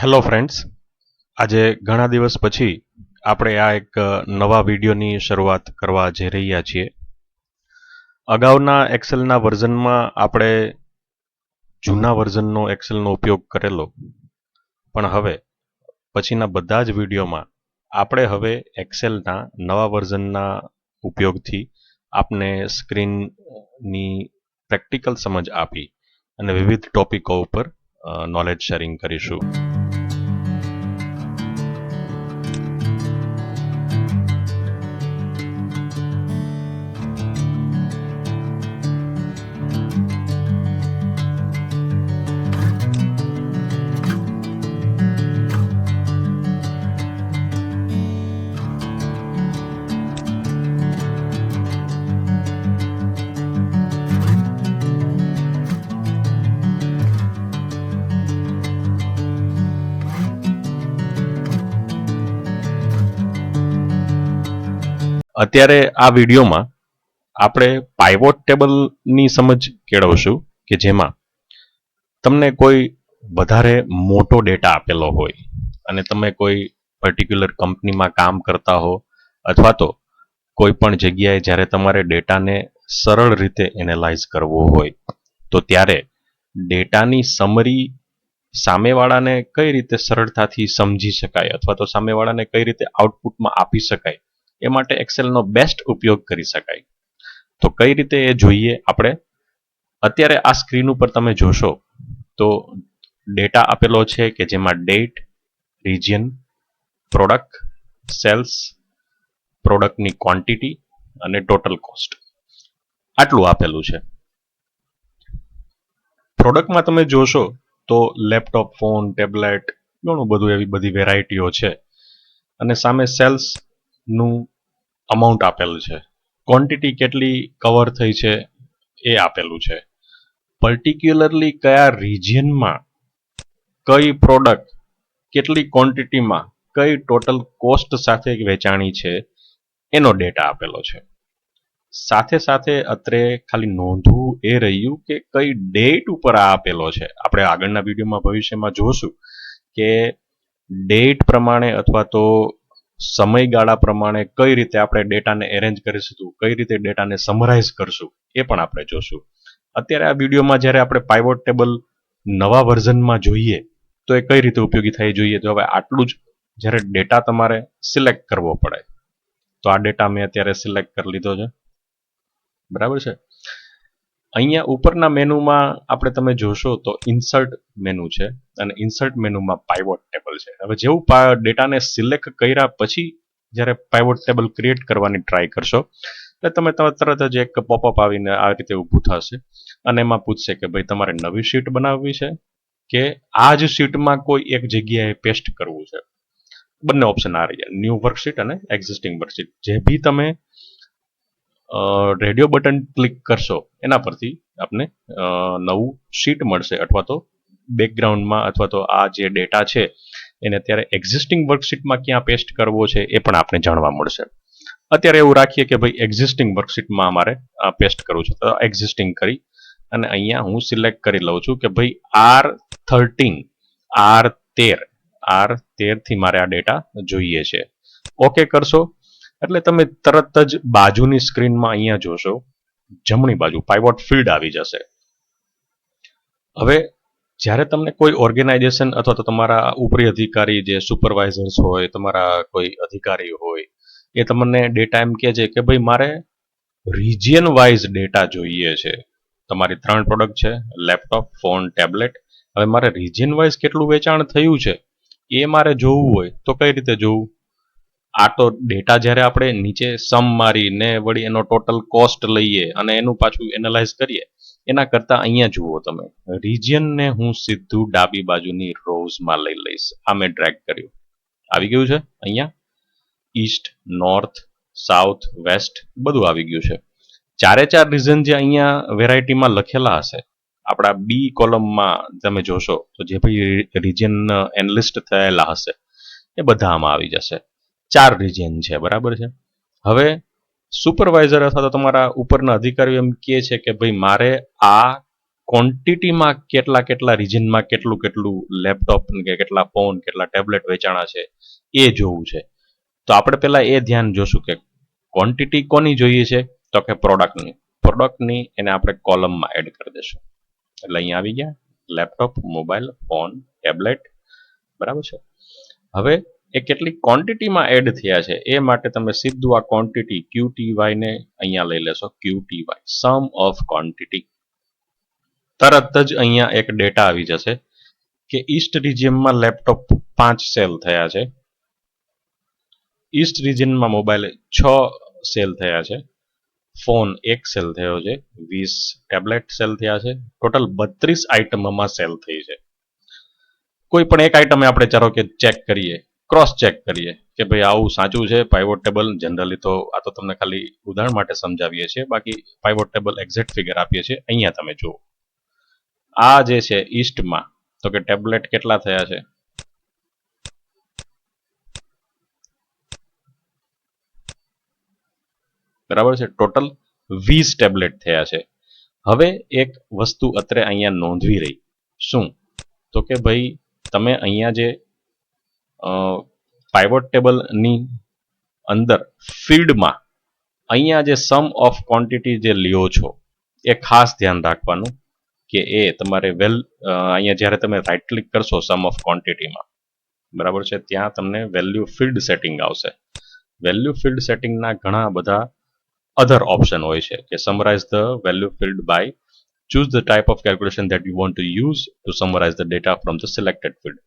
Hello friends, આજે ઘણા દિવસ પછી આપણે આ એક નવા વિડીયોની શરૂઆત કરવા જઈ રહ્યા છીએ. અગાઉના એક્સેલના વર્ઝનમાં આપણે જૂના વર્ઝનનો એક્સેલનો ઉપયોગ કરેલો, પણ હવે પછીના બધા જ વિડીયોમાં આપણે હવે એક્સેલના નવા વર્ઝનના ઉપયોગથી આપને સ્ક્રીનની પ્રેક્ટિકલ સમજ આપી અને વિવિધ ટોપિકો ઉપર નોલેજ શેરિંગ કરીશું. અત્યારે આ વિડીયોમાં આપણે પાઇવોટ ટેબલની સમજ કેળવશું કે જેમાં તમને કોઈ વધારે મોટો ડેટા આપેલો હોય અને તમે કોઈ પર્ટિક્યુલર કંપનીમાં કામ કરતા હો અથવા તો કોઈ પણ જગ્યાએ જ્યારે તમારે ડેટાને સરળ રીતે એનાલાઇઝ કરવો હોય તો ત્યારે ડેટાની સમરી સામેવાળાને કઈ રીતે સરળતાથી સમજી શકાય અથવા તો સામેવાળાને કઈ રીતે આઉટપુટમાં આપી શકાય એ માટે એક્સેલનો બેસ્ટ ઉપયોગ કરી શકાય. તો કઈ રીતે એ જોઈએ આપણે. અત્યારે આ સ્ક્રીન ઉપર તમે જોશો તો ડેટા આપેલો છે કે જેમાં ડેટ, રિજિયન, પ્રોડક્ટ, સેલ્સ, પ્રોડક્ટની ક્વોન્ટિટી અને ટોટલ કોસ્ટ આટલું આપેલું છે. પ્રોડક્ટમાં તમે જોશો તો લેપટોપ, ફોન, ટેબ્લેટ, ઘણું બધું એવી બધી વેરાયટીઓ છે અને સામે સેલ્સનું અમાઉન્ટ આપેલું છે. ક્વોન્ટિટી કેટલી કવર થઈ છે એ આપેલું છે. પર્ટિક્યુલરલી કયા રિજિયનમાં કઈ પ્રોડક્ટ કેટલી ક્વોન્ટિટીમાં કઈ ટોટલ કોસ્ટ સાથે વેચાણી છે એનો ડેટા આપેલો છે. સાથે સાથે અત્રે ખાલી નોંધવું એ રહ્યું કે કઈ ડેટ ઉપર આ આપેલો છે. આપણે આગળના વિડીયોમાં ભવિષ્યમાં જોશું કે ડેટ પ્રમાણે અથવા તો સમયગાળા પ્રમાણે કઈ રીતે આપણે ડેટાને એરેન્જ કરીશું, કઈ રીતે ડેટાને સમરાઇઝ કરશું એ પણ આપણે જોશું. અત્યારે આ વિડીયોમાં જ્યારે આપણે પાઇવોટ ટેબલ નવા વર્ઝનમાં જોઈએ તો એ કઈ રીતે ઉપયોગી થાય જોઈએ. તો હવે આટલું જ જ્યારે ડેટા તમારે સિલેક્ટ કરવો પડે તો આ ડેટા મેં અત્યારે સિલેક્ટ કરી લીધો છે, બરાબર છે. અહીંયા ઉપરના મેનુમાં આપણે તમે જોશો તો ઇન્સર્ટ મેનુ છે અને ઇન્સર્ટ મેનુમાં પાઇવોટ ટેબલ છે. હવે જેવું ડેટાને સિલેક્ટ કર્યા પછી જ્યારે પાઇવોટ ટેબલ ક્રિએટ કરવાની ટ્રાય કરશો એટલે તમે તરત જ એક પોપઅપ આવીને આ રીતે ઊભું થશે અને એમાં પૂછશે કે ભાઈ તમારે નવી શીટ બનાવવી છે કે આ જ શીટમાં કોઈ એક જગ્યાએ પેસ્ટ કરવું છે. બંને ઓપ્શન આ રહ્યા, ન્યૂ વર્કશીટ અને એક્ઝિસ્ટિંગ વર્કશીટ. જે બી તમે રેડિયો બટન ક્લિક કરશો એના પરથી આપને નવું શીટ મળશે અથવા તો બેકગ્રાઉન્ડમાં અથવા તો આ જે ડેટા છે એને અત્યારે એક્ઝિસ્ટિંગ વર્કશીટમાં ક્યાં પેસ્ટ કરવો છે એ પણ આપને જાણવા મળશે. અત્યારે એવું રાખીએ કે ભાઈ એક્ઝિસ્ટિંગ વર્કશીટમાં અમારે પેસ્ટ કરવું છે તો એક્ઝિસ્ટિંગ કરી અને અહીંયા હું સિલેક્ટ કરી લઉં છું કે ભાઈ R13 થી મારે આ ડેટા જોઈએ છે. ઓકે કરશો એટલે તમે તરત જ બાજુની સ્ક્રીનમાં અહીંયા જોશો જમણી બાજુ પાઇવોટ ફિલ્ડ આવી જશે. હવે જ્યારે તમને કોઈ ઓર્ગેનાઇઝેશન અથવા તો તમારા ઉપરી અધિકારી જે સુપરવાઇઝર્સ હોય, તમારા કોઈ અધિકારી હોય એ તમને ડેટા એમ કહે છે કે ભાઈ મારે રિજિયન વાઇઝ ડેટા જોઈએ છે. તમારી 3 પ્રોડક્ટ છે, લેપટોપ, ફોન, ટેબ્લેટ. હવે મારે રિજિયન વાઇઝ કેટલું વેચાણ થયું છે એ મારે જોવું હોય તો કઈ રીતે જોવું. આ તો ડેટા જ્યારે આપણે નીચે સમ મારીને વળી એનો ટોટલ કોસ્ટ લઈએ અને એનું પાછું એનાલાઇઝ કરીએ એના કરતાં અહીંયા જુઓ તમે રિજિયનને હું સીધું ડાબી બાજુની રોઝમાં લઈ લઈશ. આ મેં ડ્રેગ કર્યું, આવી ગયું છે. અહીંયા ઈસ્ટ, નોર્થ, સાઉથ, વેસ્ટ બધું આવી ગયું છે. 4 રીઝન જે અહીંયા વેરાયટીમાં લખેલા હશે આપણા બી કોલમમાં તમે જોશો તો જે ભાઈ રિજિયન એનલિસ્ટ થયેલા હશે એ બધા આમાં આવી જશે. 4 રિજિયન છે, બરાબર છે. હવે સુપરવાઇઝર અથવા તો તમારા ઉપરના અધિકારીઓ એમ કહે છે કે ભાઈ મારે આ ક્વોન્ટિટીમાં કેટલા કેટલા રિજનમાં કેટલું કેટલું લેપટોપ કે કેટલા ફોન કેટલા ટેબ્લેટ વેચાણા છે એ જોવું છે. તો આપણે પહેલા એ ધ્યાન જોશું કે ક્વોન્ટિટી કોની જોઈએ છે, તો કે પ્રોડક્ટની એને આપણે કોલમમાં એડ કરી દઈશું. એટલે અહીંયા આવી ગયા લેપટોપ, મોબાઈલ, ફોન, ટેબ્લેટ, બરાબર છે. હવે એ કેટલી ક્વોન્ટિટીમાં એડ થયા છે એ માટે તમે સીધું આ ક્વોન્ટિટી QTY ને અહીંયા લઈ લેશો. QTY sum of quantity. તરત જ અહીંયા એક ડેટા આવી જશે કે ઈસ્ટ રિજિયનમાં લેપટોપ 5 સેલ થયા છે, ઈસ્ટ રિજિયનમાં મોબાઈલ 6 સેલ થયા છે, ફોન 1 સેલ થયો છે, 20 ટેબ્લેટ સેલ થયા છે, ટોટલ 32 આઇટમમાં સેલ થઈ છે. કોઈ પણ એક આઇટમ આપણે ચાલો કે ચેક કરીએ, ક્રોસ ચેક કરીએ કે ભાઈ આવું સાચું છે. પાઇવોટ ટેબલ જનરલી તો આ તો તમને ખાલી ઉદાહરણ માટે સમજાવીએ છીએ, બાકી પાઇવોટ ટેબલ એક્ઝેક્ટ ફિગર આપીએ છીએ. અહીંયા તમે જુઓ આ જે છે ઈસ્ટમાં, તો કે ટેબ્લેટ કેટલા થયા છે, બરાબર છે, ટોટલ 20 ટેબ્લેટ થયા છે. હવે એક વસ્તુ અત્રે અહીંયા નોંધવી રહી, શું તો કે ભાઈ તમે અહીંયા જે પાઇવોટ ટેબલની અંદર ફિલ્ડમાં અહીંયા જે સમ ઓફ ક્વોન્ટિટી જે લ્યો છો એ ખાસ ધ્યાન રાખવાનું કે એ તમારે અહીંયા જ્યારે તમે રાઇટ ક્લિક કરશો સમ ઓફ ક્વોન્ટિટીમાં, બરાબર છે, ત્યાં તમને વેલ્યુ ફિલ્ડ સેટિંગ આવશે. વેલ્યુ ફિલ્ડ સેટિંગના ઘણા બધા અધર ઓપ્શન હોય છે કે summarize the value field by choose the type of calculation that you want to use to summarize the data from the selected field.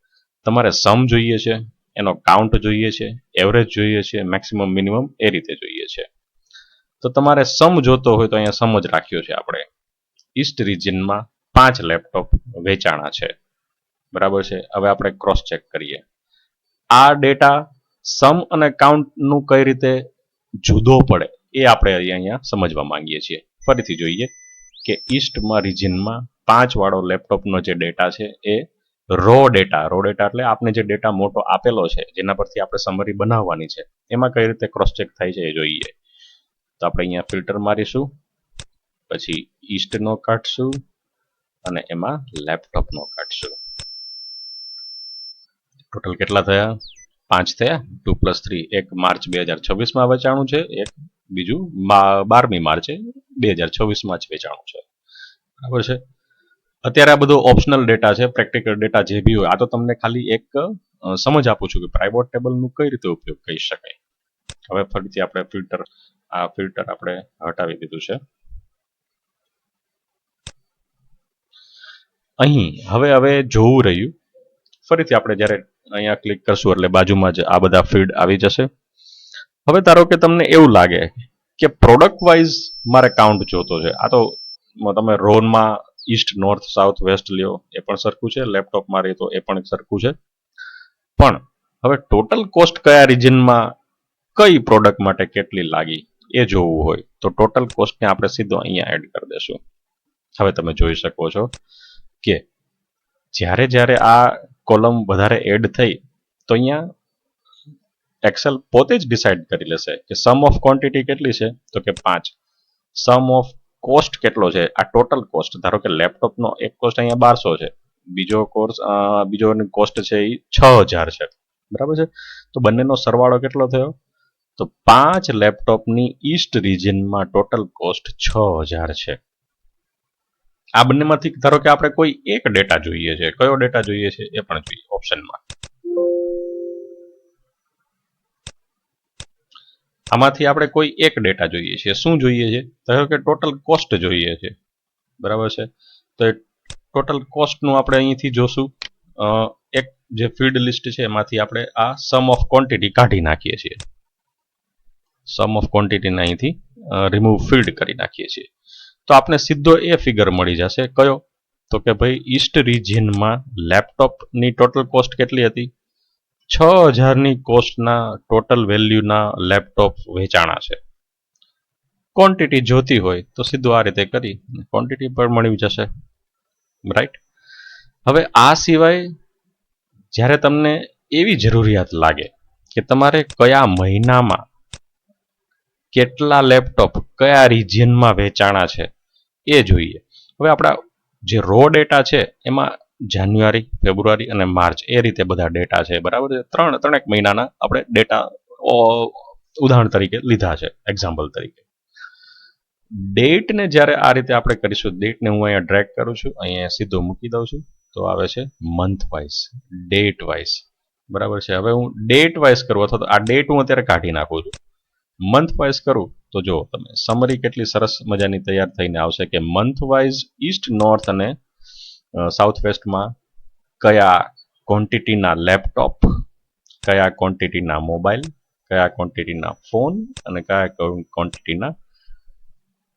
તમારે સમ જોઈએ છે, એનો કાઉન્ટ જોઈએ છે, એવરેજ જોઈએ છે, મેક્સિમમ મિનિમમ એ રીતે જોઈએ છે. તો તમારે સમ જોતો હોય તો અહીંયા સમ જ રાખ્યો છે આપણે. ઈસ્ટ રિજિયનમાં 5 લેપટોપ વેચાણા છે, બરાબર છે. હવે આપણે ક્રોસ ચેક કરીએ. આ ડેટા સમ અને કાઉન્ટનું કઈ રીતે જુદો પડે એ આપણે અહીંયા સમજવા માંગીએ છીએ. ફરીથી જોઈએ કે ઈસ્ટમાં રિજિયનમાં 5 વાળો લેપટોપનો જે ડેટા છે એ રો ડેટા એટલે આપણે જે ડેટા મોટો આપેલો છે જેના પરથી આપણે સમરી બનાવવાની છે એમાં કઈ રીતે ક્રોસ ચેક થાય છે એ જોઈએ. તો આપણે અહીંયા ફિલ્ટર મારીશું, પછી ઈસ્ટનો કાઢશું અને એમાં લેપટોપનો કાઢશું. ટોટલ કેટલા થયા? 5 થયા. 2 + 3 એક માર્ચ 2026માં વેચાણું છે, એક બીજું 12મી માર્ચે 2026માં જ વેચાણું છે, બરાબર છે. અત્યારે આ બધો ઓપ્શનલ ડેટા છે, પ્રેક્ટિકલ ડેટા જે બી હોય આ તો તમને ખાલી એક સમજ આપું છું કે પાઇવોટ ટેબલનું કઈ રીતે ઉપયોગ કરી શકાય. હવે ફરીથી આપણે ફિલ્ટર આપણે હટાવી દીધું છે. અહીં હવે જોવું રહ્યું, ફરીથી આપણે જ્યારે અહીંયા ક્લિક કરશું એટલે બાજુમાં જ આ બધા ફિલ્ડ આવી જશે. હવે ધારો કે તમને એવું લાગે કે પ્રોડક્ટ વાઇઝ મારે કાઉન્ટ જોતો છે. આ તો તમે રોનમાં ઈસ્ટ, નોર્થ, સાઉથ, વેસ્ટ લ્યો એ પણ સરખું છે, લેપટોપમાં રહી તો એ પણ સરખું છે. પણ હવે ટોટલ કોસ્ટ કયા રિજિયનમાં કઈ પ્રોડક્ટ માટે કેટલી લાગી એ જોવું હોય તો ટોટલ કોસ્ટને આપણે સીધો અહીંયા એડ કરી દઈશું. હવે તમે જોઈ શકો છો કે જ્યારે આ કોલમ વધારે એડ થઈ તો અહીંયા એક્સેલ પોતે જ ડિસાઇડ કરી લેશે કે સમ ઓફ ક્વોન્ટિટી કેટલી છે, તો કે 5. સમ ઓફ કોસ્ટ કેટલો છે, આ ટોટલ કોસ્ટ. ધારો કે લેપટોપનો એક કોસ્ટ અહીંયા 1200 છે, બીજો કોસ્ટ છે એ 6000 છે, બરાબર છે. તો બંનેનો સરવાળો કેટલો થયો? તો 5 લેપટોપની ઈસ્ટ રિજિયનમાં ટોટલ કોસ્ટ 6000 છે. આ બંનેમાંથી ધારો કે આપણે કોઈ એક ડેટા જોઈએ છે, કયો ડેટા જોઈએ છે એ પણ જોઈએ ઓપ્શનમાં. આમાંથી આપણે કોઈ એક ડેટા જોઈએ છે. શું જોઈએ છે? ધારો કે ટોટલ કોસ્ટ જોઈએ છે, બરાબર છે. તો એ ટોટલ કોસ્ટનું આપણે અહીંથી જોશું. એક જે ફિલ્ડ લિસ્ટ છે એમાંથી આપણે આ સમ ઓફ ક્વોન્ટિટી કાઢી નાખીએ છીએ. સમ ઓફ ક્વોન્ટિટીને અહીંથી રિમૂવ ફિલ્ડ કરી નાખીએ છીએ. તો આપણે સીધો એ ફિગર મળી જશે. કયો? તો કે ભાઈ ઈસ્ટ રિજિયનમાં લેપટોપની ટોટલ કોસ્ટ કેટલી હતી? 6000ની કોસ્ટના ટોટલ વેલ્યુના લેપટોપ વેચાણા છે. ક્વોન્ટિટી જોતી હોય તો સીધું આ રીતે કરી ક્વોન્ટિટી પર મળી જશે, રાઈટ. હવે આ સિવાય જ્યારે તમને એવી જરૂરિયાત લાગે કે તમારે કયા મહિનામાં કેટલા લેપટોપ કયા રિજિયનમાં વેચાણા છે એ જોઈએ. હવે આપણા જે રો ડેટા છે એમાં જાન્યુઆરી, ફેબ્રુઆરી અને માર્ચ એ રીતે બધા ડેટા છે, બરાબર છે. ત્રણેક મહિનાના આપણે ડેટા ઉદાહરણ તરીકે લીધા છે, એક્ઝામ્પલ તરીકે. ડેટને જ્યારે આ રીતે આપણે કરીશું, ડેટને હું અહીંયા ડ્રેગ કરું છું, અહીંયા સીધો મૂકી દઉં છું, તો આવે છે મંથ વાઇઝ, ડેટ વાઇઝ, બરાબર છે. હવે હું ડેટ વાઇઝ કરું અથવા તો આ ડેટ હું અત્યારે કાઢી નાખું છું. મંથ વાઇઝ કરું તો જો તમે સમરી કેટલી સરસ મજાની તૈયાર થઈને આવશે કે મંથ વાઇઝ ઈસ્ટ, નોર્થ અને સાઉથ વેસ્ટમાં કયા ક્વોન્ટિટીના લેપટોપ, કયા ક્વોન્ટિટીના મોબાઈલ, કયા ક્વોન્ટિટીના ફોન અને કયા ક્વોન્ટિટીના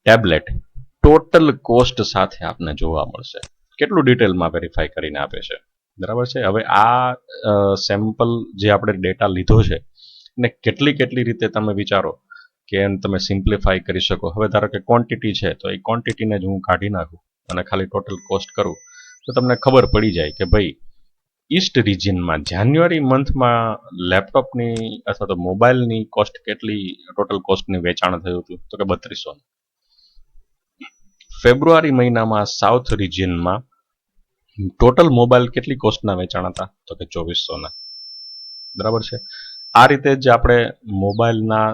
ટેબ્લેટ ટોટલ કોસ્ટ સાથે આપને જોવા મળશે. કેટલું ડિટેલમાં વેરીફાઈ કરીને આપે છે, બરાબર છે. હવે આ સેમ્પલ જે આપણે ડેટા લીધો છે ને કેટલી રીતે તમે વિચારો કે તમે સિમ્પ્લિફાઈ કરી શકો. હવે ધારો કે ક્વોન્ટિટી છે તો એ ક્વોન્ટિટીને જ હું કાઢી નાખું અને ખાલી ટોટલ કોસ્ટ કરું તો તમને ખબર પડી જાય કે ભાઈ ઈસ્ટ રિજિયનમાં જાન્યુઆરી મંથમાં લેપટોપની અથવા તો મોબાઈલની કોસ્ટ કેટલી, ટોટલ કોસ્ટની વેચાણ થયું હતું તો કે 3200. ફેબ્રુઆરી મહિનામાં સાઉથ રિજિયનમાં ટોટલ મોબાઈલ કેટલી કોસ્ટના વેચાણ હતા તો કે 2400ના, બરાબર છે. આ રીતે જ આપણે મોબાઈલના,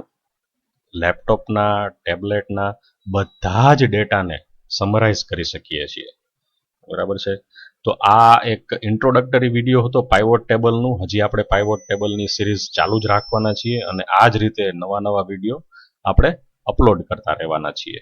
લેપટોપના, ટેબ્લેટના બધા જ ડેટાને સમરાઇઝ કરી શકીએ છીએ, બરાબર છે. તો આ એક ઇન્ટ્રોડક્ટરી વિડીયો હતો પાઇવોટ ટેબલનું. હજી આપણે પાઇવોટ ટેબલની સિરીઝ ચાલુ જ રાખવાના છીએ અને આ જ રીતે નવા વિડીયો આપણે અપલોડ કરતા રહેવાના છીએ.